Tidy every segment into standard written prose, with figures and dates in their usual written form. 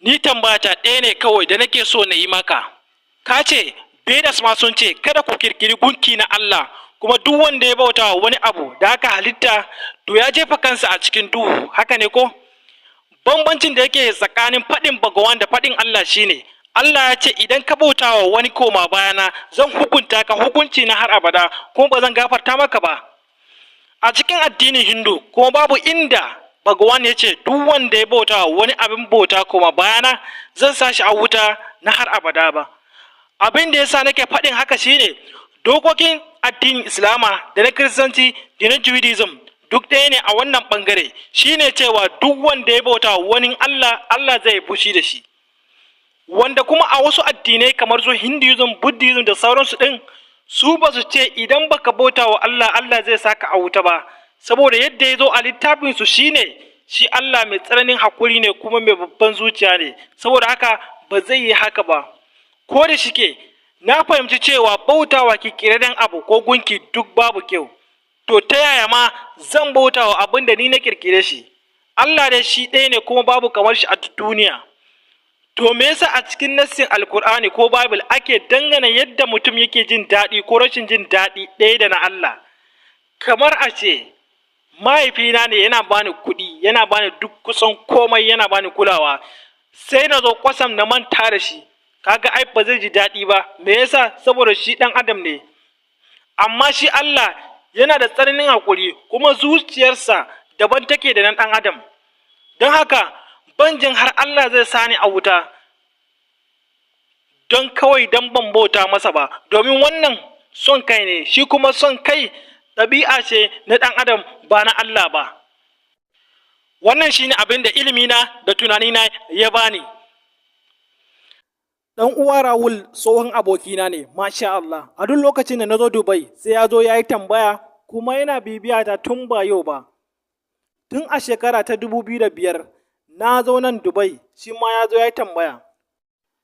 Ni tambata ɗaya ne kawai da nake so na yi maka. Ka ce, Vedas ma sun ce, kada ku kirkiri gunki na Allah, kuma duk wanda ya bauta wa wani abu da aka halitta, to ya jefa kansa a cikin duhu, haka ne ko? Bambancin da yake tsakanin faɗin Bhagawan da faɗin Allah shine, Allah ya ce idan ka bauta wa wani koma bayana, zan hukunta ka hukunci na har abada, kuma ba zan gafarta maka ba. A cikin addinin Hindu, kuma babu inda Bhagawan ya ce duk wanda ya bauta wa wani abin bauta koma bayana, zan sa shi a wuta na har abada ba. Abin da yasa nake faɗin haka shine, dokokin addinin Islama da na Kiristanci da na Judaism duk ɗaya ne a wannan ɓangare, shine cewa duk wanda ya bauta wa wani Allah, Allah zai fushi da shi. Wanda kuma a wasu addinai kamar su Hinduism, Buddhism da sauransu ɗin, su ba su ce idan baka bauta wa Allah, Allah zai saka a wuta ba, saboda yadda ya zo a littafinsu shine, shi Allah mai tsananin hakuri ne kuma mai babban zuciya ne, saboda haka ba zai yi haka ba. Ko da shike, na fahimci cewa bautawa kirkirarren abu ko gunki duk babu kyau. To ta yaya ma zan bautawa abin da ni na kirkire shi? Allah dai shi ɗaya ne kuma babu kamar shi a duniya. To me yasa a cikin nassin Alkur'ani ko Bible ake dangana yadda mutum yake jin daɗi ko rashin jin daɗi ɗaya da na Allah? Kamar a ce, mahaifina ne yana bani kuɗi, yana bani duk kusan komai, yana bani kulawa, sai na zo kwasam na manta da shi. Kaga ai ba zai ji daɗi ba, me yasa? Saboda shi ɗan adam ne. Amma shi Allah yana da tsananin haƙuri, kuma zuciyarsa daban take da nan ɗan adam. Don haka ban jin har Allah zai sani a wuta don kawai don ban bauta masa ba, domin wannan son kai ne, shi kuma son kai ɗabi'a ce na ɗan adam ba na Allah ba. Wannan shine abin da ilimina da tunanina ya bani. Dan uwa Rahul tsohon abokina ne, masha Allah. A duk lokacin da na zo Dubai sai ya zo ya yi tambaya, kuma yana bibiya ta tun ba yau ba. Tun a shekara ta 2005 na zo nan Dubai, shi ma ya zo ya yi tambaya.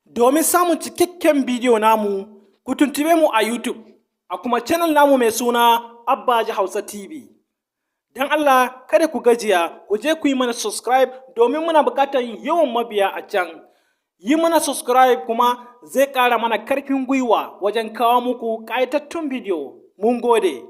Domin samun cikakken bidiyo namu, ku tuntube mu a YouTube, a kuma channel namu mai suna Abbaji Hausa TV. Don Allah kada ku gajiya, ku je ku yi mana subscribe domin muna buƙatar yawan mabiya a can. Yi mana subscribe kuma zai ƙara mana ƙarfin gwiwa wajen kawo muku ƙayatattun bidiyo. Mun gode.